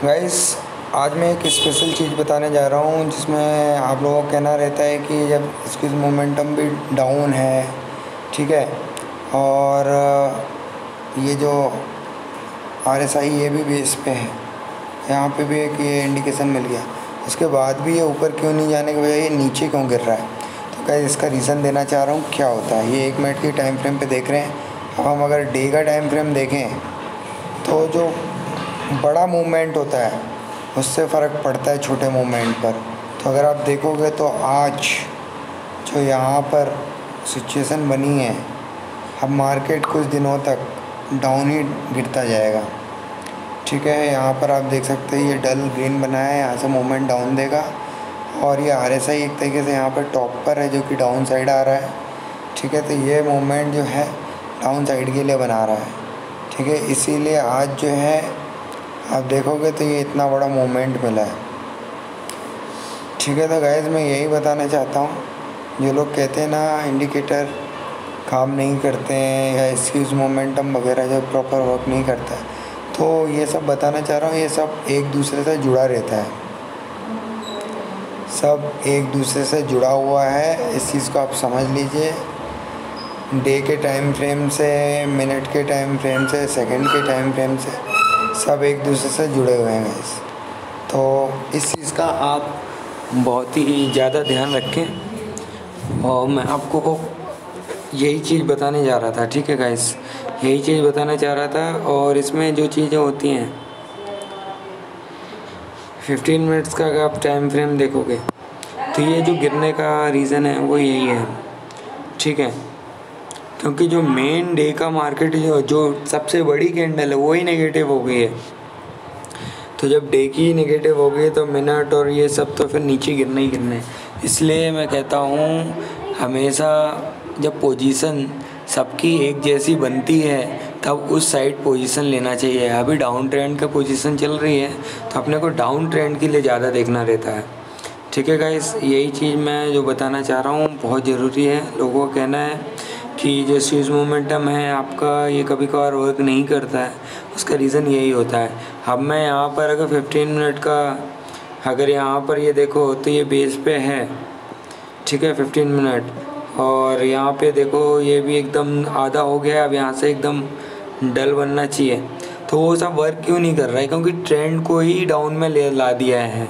Guys, आज मैं एक स्पेशल चीज़ बताने जा रहा हूँ जिसमें आप लोगों का कहना रहता है कि जब इसकी मोमेंटम भी डाउन है, ठीक है, और ये जो RSI ये भी बेस पे है, यहाँ पे भी एक ये इंडिकेशन मिल गया, उसके बाद भी ये ऊपर क्यों नहीं जाने के बजाय ये नीचे क्यों गिर रहा है। तो गाइस, इसका रीज़न देना चाह रहा हूँ क्या होता है। ये 1 मिनट की टाइम फ्रेम पे देख रहे हैं। अब हम अगर डे का टाइम फ्रेम देखें तो जो बड़ा मूवमेंट होता है उससे फ़र्क पड़ता है छोटे मूवमेंट पर। तो अगर आप देखोगे तो आज जो यहाँ पर सिचुएशन बनी है, अब मार्केट कुछ दिनों तक डाउन ही गिरता जाएगा, ठीक है। यहाँ पर आप देख सकते हैं ये डल ग्रीन बना है, यहाँ से मूवमेंट डाउन देगा और ये RSI एक तरीके से यहाँ पर टॉप पर है जो कि डाउन साइड आ रहा है, ठीक है। तो ये मूवमेंट जो है डाउन साइड के लिए बना रहा है, ठीक है। इसीलिए आज जो है आप देखोगे तो ये इतना बड़ा मूवमेंट मिला है, ठीक है। तो गाइस, मैं यही बताना चाहता हूँ, जो लोग कहते हैं ना इंडिकेटर काम नहीं करते हैं या इसकी मोमेंटम वगैरह जो प्रॉपर वर्क नहीं करता है, तो ये सब बताना चाह रहा हूँ। ये सब एक दूसरे से जुड़ा रहता है, सब एक दूसरे से जुड़ा हुआ है। इस चीज़ को आप समझ लीजिए। डे के टाइम फ्रेम से, मिनट के टाइम फ्रेम से, सेकंड के टाइम फ्रेम से, सब एक दूसरे से जुड़े हुए हैं गाइस। तो इस चीज़ का आप बहुत ही ज़्यादा ध्यान रखें और मैं आपको यही चीज़ बताने जा रहा था, ठीक है गाइस। यही चीज़ बताना चाह रहा था। और इसमें जो चीज़ें होती हैं 15 मिनट्स का अगर आप टाइम फ्रेम देखोगे तो ये जो गिरने का रीज़न है वो यही है, ठीक है। क्योंकि जो मेन डे का मार्केट जो सबसे बड़ी कैंडल है वो ही नेगेटिव हो गई है। तो जब डे की नेगेटिव हो गई तो मिनट और ये सब तो फिर नीचे गिरना ही गिरना है। इसलिए मैं कहता हूँ हमेशा जब पोजीशन सबकी एक जैसी बनती है तब उस साइड पोजीशन लेना चाहिए। अभी डाउन ट्रेंड का पोजीशन चल रही है तो अपने को डाउन ट्रेंड के लिए ज़्यादा देखना रहता है, ठीक है गाइस। यही चीज़ मैं जो बताना चाह रहा हूँ बहुत ज़रूरी है। लोगों का कहना है कि जो स्विच मोमेंटम है आपका ये कभी कभार वर्क नहीं करता है, उसका रीज़न यही होता है। अब मैं यहाँ पर अगर 15 मिनट का अगर यहाँ पर ये देखो तो ये बेस पे है, ठीक है, 15 मिनट। और यहाँ पे देखो ये भी एकदम आधा हो गया। अब यहाँ से एकदम डल बनना चाहिए, तो वो सब वर्क क्यों नहीं कर रहा है? क्योंकि ट्रेंड को ही डाउन में ले ला दिया है।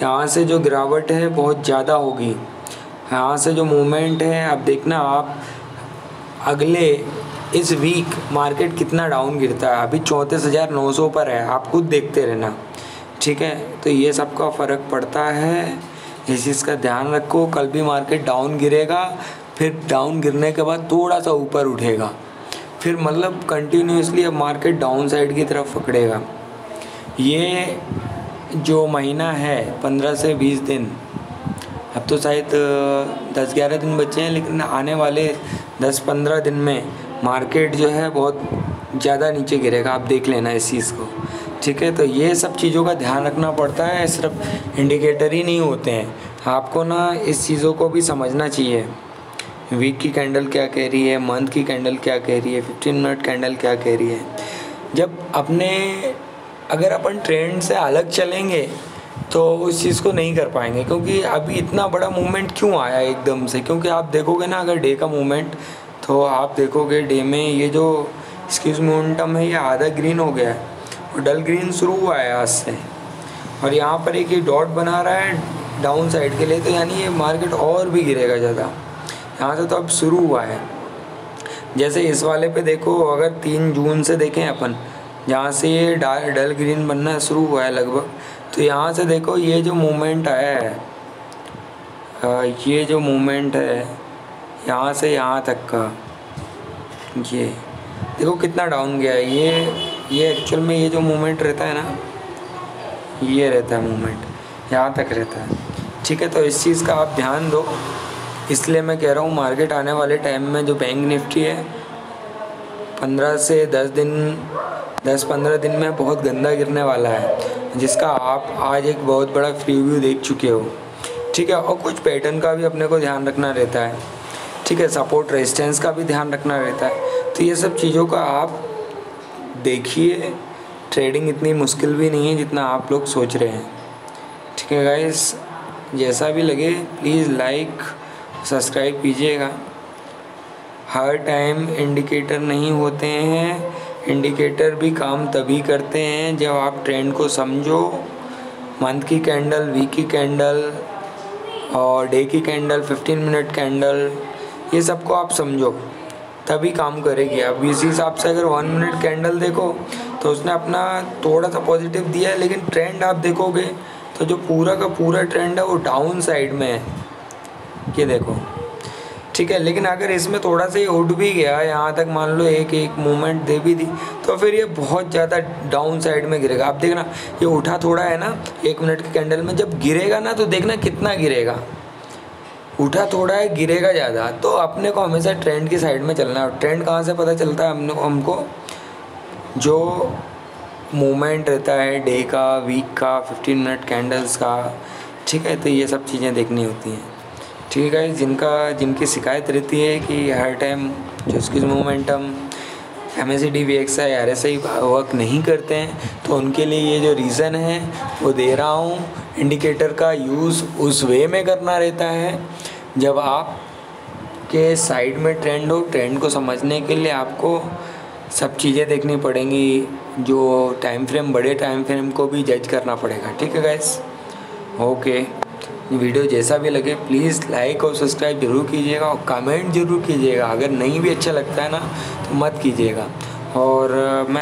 यहाँ से जो गिरावट है बहुत ज़्यादा होगी। यहाँ से जो मूवमेंट है अब देखना आप अगले इस वीक मार्केट कितना डाउन गिरता है। अभी 34,900 पर है, आप खुद देखते रहना, ठीक है। तो ये सबका फ़र्क पड़ता है, इस चीज़ का ध्यान रखो। कल भी मार्केट डाउन गिरेगा, फिर डाउन गिरने के बाद थोड़ा सा ऊपर उठेगा, फिर मतलब कंटिन्यूसली अब मार्केट डाउन साइड की तरफ पकड़ेगा। ये जो महीना है 15 से 20 दिन, अब तो शायद 10-11 दिन बचे हैं, लेकिन आने वाले 10-15 दिन में मार्केट जो है बहुत ज़्यादा नीचे गिरेगा। आप देख लेना इस चीज़ को, ठीक है। तो ये सब चीज़ों का ध्यान रखना पड़ता है, सिर्फ इंडिकेटर ही नहीं होते हैं। आपको ना इस चीज़ों को भी समझना चाहिए। वीक की कैंडल क्या कह रही है, मंथ की कैंडल क्या कह रही है, 15 मिनट कैंडल क्या कह रही है। जब अगर अपन ट्रेंड से अलग चलेंगे तो उस चीज़ को नहीं कर पाएंगे। क्योंकि अभी इतना बड़ा मूवमेंट क्यों आया एकदम से? क्योंकि आप देखोगे ना अगर डे का मूवमेंट, तो आप देखोगे डे में ये जो इसकी मोमेंटम है ये आधा ग्रीन हो गया है और डल ग्रीन शुरू हुआ है आज से। और यहाँ पर एक ये डॉट बना रहा है डाउन साइड के लिए, तो यानी ये मार्केट और भी गिरेगा ज़्यादा। यहाँ से तो अब शुरू हुआ है। जैसे इस वाले पे देखो, अगर 3 जून से देखें अपन, जहाँ से ये डल ग्रीन बनना शुरू हुआ है लगभग, तो यहाँ से देखो ये जो मूवमेंट आया है, ये जो मूवमेंट है यहाँ से यहाँ तक का, ये देखो कितना डाउन गया है। ये एक्चुअल में ये जो मूवमेंट रहता है ना, ये रहता है मूवमेंट, यहाँ तक रहता है, ठीक है। तो इस चीज़ का आप ध्यान दो। इसलिए मैं कह रहा हूँ मार्केट आने वाले टाइम में जो बैंक निफ्टी है 15 से 10-15 दिन में बहुत गंदा गिरने वाला है, जिसका आप आज एक बहुत बड़ा प्रीव्यू देख चुके हो, ठीक है। और कुछ पैटर्न का भी अपने को ध्यान रखना रहता है, ठीक है। सपोर्ट रेजिस्टेंस का भी ध्यान रखना रहता है। तो ये सब चीज़ों का आप देखिए ट्रेडिंग इतनी मुश्किल भी नहीं है जितना आप लोग सोच रहे हैं। ठीक है गाइस, जैसा भी लगे प्लीज़ लाइक सब्सक्राइब कीजिएगा। हर टाइम इंडिकेटर नहीं होते हैं, इंडिकेटर भी काम तभी करते हैं जब आप ट्रेंड को समझो। मंथ की कैंडल, वीक की कैंडल और डे की कैंडल, 15 मिनट कैंडल, ये सबको आप समझो तभी काम करेगी। अब इसी हिसाब से अगर 1 मिनट कैंडल देखो तो उसने अपना थोड़ा सा पॉजिटिव दिया है, लेकिन ट्रेंड आप देखोगे तो जो पूरा का पूरा ट्रेंड है वो डाउन साइड में है, ये देखो। ठीक है, लेकिन अगर इसमें थोड़ा सा ये उठ भी गया यहाँ तक, मान लो एक मूवमेंट दे भी दी, तो फिर ये बहुत ज़्यादा डाउन साइड में गिरेगा। आप देखना ये उठा थोड़ा है ना 1 मिनट की कैंडल में, जब गिरेगा ना तो देखना कितना गिरेगा। उठा थोड़ा है, गिरेगा ज़्यादा। तो अपने को हमेशा ट्रेंड की साइड में चलना है। ट्रेंड कहाँ से पता चलता है हमको? जो मूवमेंट रहता है डे का, वीक का, 15 मिनट कैंडल्स का। ठीक है, तो ये सब चीज़ें देखनी होती हैं। ठीक है, जिनकी शिकायत रहती है कि हर टाइम जो उसकी momentum MACD, VXI, RSI work नहीं करते हैं, तो उनके लिए ये जो रीज़न है वो दे रहा हूँ। इंडिकेटर का यूज़ उस वे में करना रहता है जब आप के साइड में ट्रेंड हो। ट्रेंड को समझने के लिए आपको सब चीज़ें देखनी पड़ेंगी, जो टाइम फ्रेम, बड़े टाइम फ्रेम को भी जज करना पड़ेगा। ठीक है गाइस, ओके। वीडियो जैसा भी लगे प्लीज़ लाइक और सब्सक्राइब जरूर कीजिएगा और कमेंट जरूर कीजिएगा। अगर नहीं भी अच्छा लगता है ना तो मत कीजिएगा। और मैं